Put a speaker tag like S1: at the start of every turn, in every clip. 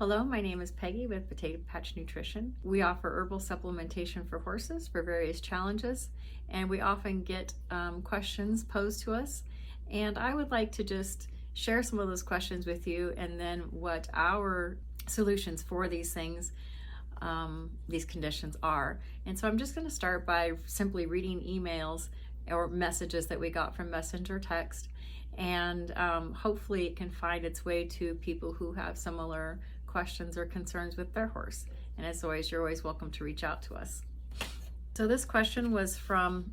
S1: Hello, my name is Peggy with Potato Patch Nutrition. We offer herbal supplementation for horses for various challenges, and we often get questions posed to us. And I would like to just share some of those questions with you, and then what our solutions for these things, these conditions are. And so I'm just going to start by simply reading emails or messages that we got from messenger text, and hopefully it can find its way to people who have similar questions or concerns with their horse. And as always, you're always welcome to reach out to us. So this question was from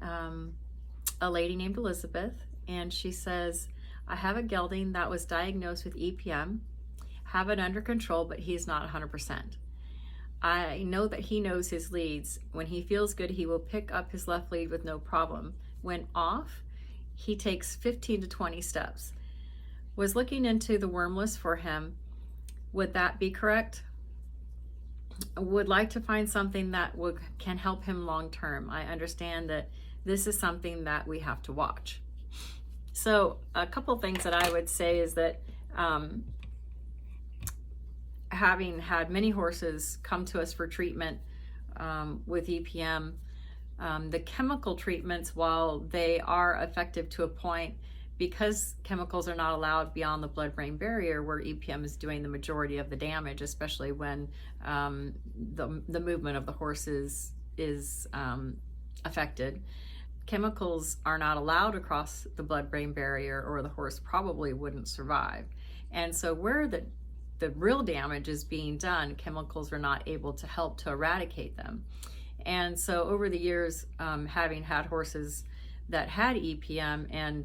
S1: a lady named Elizabeth, and she says, I have a gelding that was diagnosed with EPM, have it under control, but he's not 100%. I know that he knows his leads. When he feels good, he will pick up his left lead with no problem. When off, he takes 15 to 20 steps. Was looking into the wormless for him. Would that be correct? Would like to find something that can help him long term. I understand that this is something that we have to watch. So a couple things that I would say is that having had many horses come to us for treatment with EPM, the chemical treatments, while they are effective to a point, because chemicals are not allowed beyond the blood-brain barrier where EPM is doing the majority of the damage, especially when the movement of the horse is affected. Chemicals are not allowed across the blood-brain barrier, or the horse probably wouldn't survive. And so where the real damage is being done, chemicals are not able to help to eradicate them. And so over the years, having had horses that had EPM and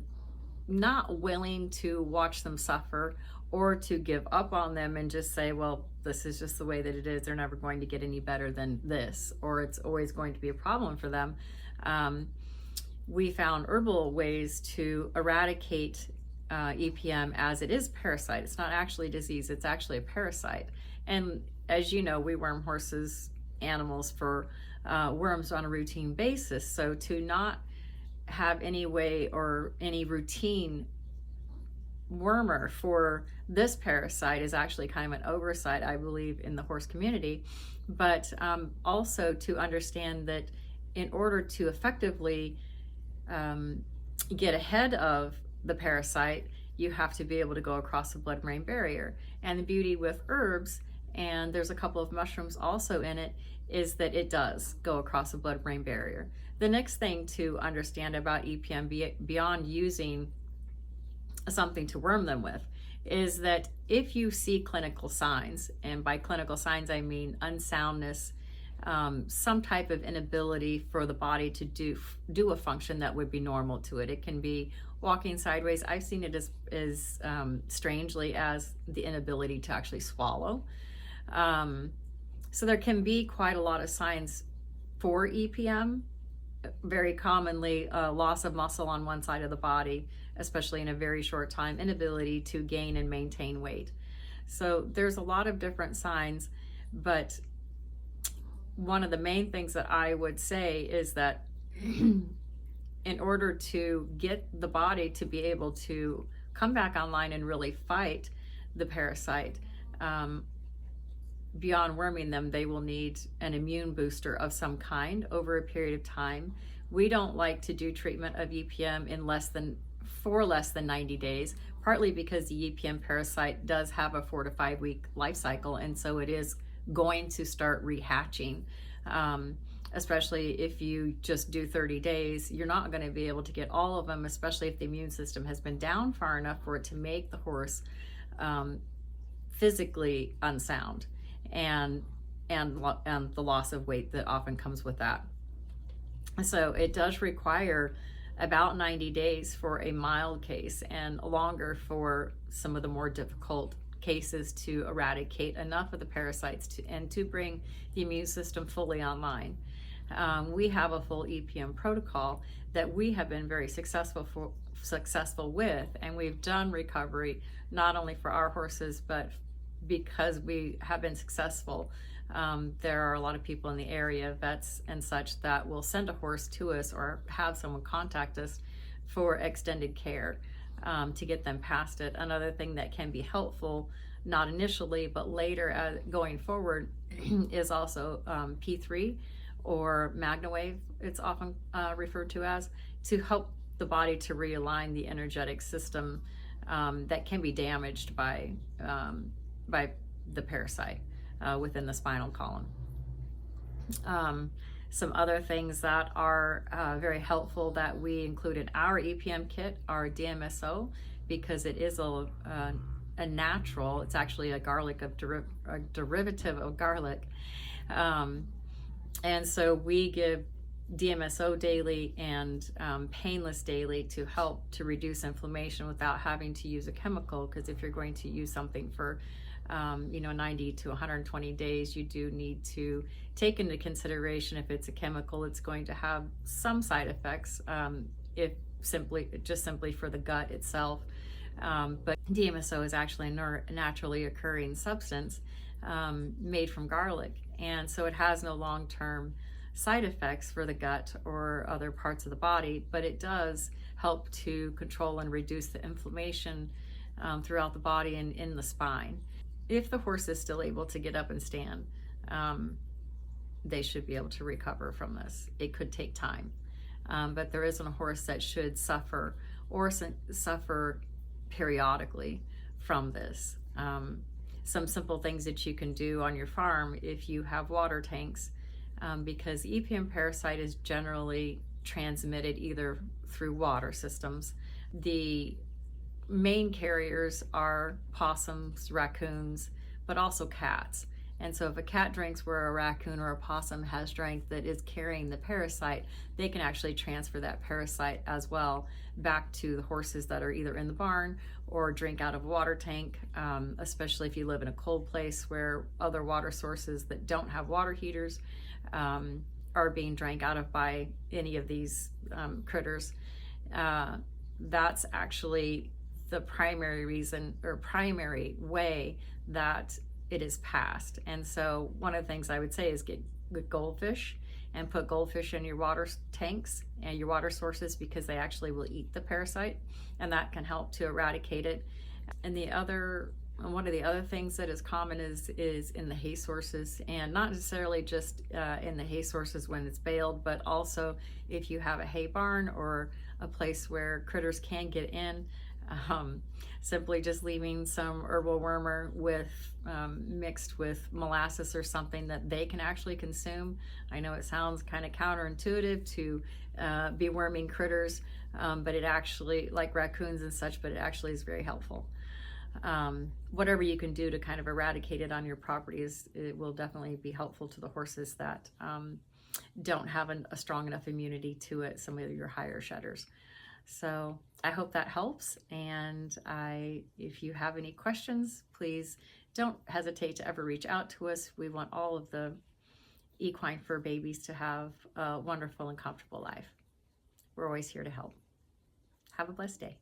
S1: not willing to watch them suffer or to give up on them and just say, well, this is just the way that it is, they're never going to get any better than this, or it's always going to be a problem for them, we found herbal ways to eradicate EPM, as it is parasite. It's not actually disease, it's actually a parasite. And as you know, we worm animals for worms on a routine basis. So to not have any way or any routine wormer for this parasite is actually kind of an oversight, I believe, in the horse community. But also to understand that in order to effectively get ahead of the parasite, you have to be able to go across the blood-brain barrier. And the beauty with herbs, and there's a couple of mushrooms also in it, is that it does go across the blood-brain barrier. The next thing to understand about EPM, beyond using something to worm them with, is that if you see clinical signs, and by clinical signs I mean unsoundness, some type of inability for the body to do a function that would be normal to it. It can be walking sideways. I've seen it as strangely as the inability to actually swallow. So there can be quite a lot of signs for EPM. Very commonly, loss of muscle on one side of the body, especially in a very short time, inability to gain and maintain weight. So there's a lot of different signs, but one of the main things that I would say is that in order to get the body to be able to come back online and really fight the parasite, beyond worming them, they will need an immune booster of some kind over a period of time. We don't like to do treatment of EPM for less than 90 days, partly because the EPM parasite does have a 4 to 5 week life cycle, and so it is going to start rehatching. Especially if you just do 30 days, you're not going to be able to get all of them, especially if the immune system has been down far enough for it to make the horse physically unsound, and the loss of weight that often comes with that. So it does require about 90 days for a mild case, and longer for some of the more difficult cases to eradicate enough of the parasites and to bring the immune system fully online. We have a full EPM protocol that we have been very successful with, and we've done recovery not only for our horses, but because we have been successful. There are a lot of people in the area, vets and such, that will send a horse to us or have someone contact us for extended care. to get them past it. Another thing that can be helpful, not initially, but later going forward, is also P3 or MagnaWave, it's often referred to as, to help the body to realign the energetic system that can be damaged by the parasite within the spinal column. Some other things that are very helpful that we include in our EPM kit are DMSO, because it is a natural, it's actually a derivative of garlic. And so we give DMSO daily and painless daily to help to reduce inflammation without having to use a chemical, because if you're going to use something for 90 to 120 days, you do need to take into consideration if it's a chemical, it's going to have some side effects, if simply for the gut itself. But DMSO is actually a naturally occurring substance made from garlic, and so it has no long-term side effects for the gut or other parts of the body, but it does help to control and reduce the inflammation throughout the body and in the spine. If the horse is still able to get up and stand, they should be able to recover from this. It could take time, but there isn't a horse that should suffer periodically from this. Some simple things that you can do on your farm if you have water tanks, because EPM parasite is generally transmitted either through water systems. The main carriers are possums, raccoons, but also cats. And so if a cat drinks where a raccoon or a possum has drank that is carrying the parasite, they can actually transfer that parasite as well back to the horses that are either in the barn or drink out of a water tank, especially if you live in a cold place where other water sources that don't have water heaters are being drank out of by any of these critters. That's actually the primary reason or primary way that it is passed. And so one of the things I would say is get good goldfish and put goldfish in your water tanks and your water sources, because they actually will eat the parasite, and that can help to eradicate it. And one of the other things that is common is in the hay sources, and not necessarily just in the hay sources when it's baled, but also if you have a hay barn or a place where critters can get in. Simply just leaving some herbal wormer mixed with molasses or something that they can actually consume. I know it sounds kind of counterintuitive to be worming critters, but it actually, like raccoons and such, but it actually is very helpful. Whatever you can do to kind of eradicate it on your property it will definitely be helpful to the horses that don't have a strong enough immunity to it, some of your higher shedders. So I hope that helps, and if you have any questions, please don't hesitate to ever reach out to us. We want all of the equine fur babies to have a wonderful and comfortable life. We're always here to help. Have a blessed day.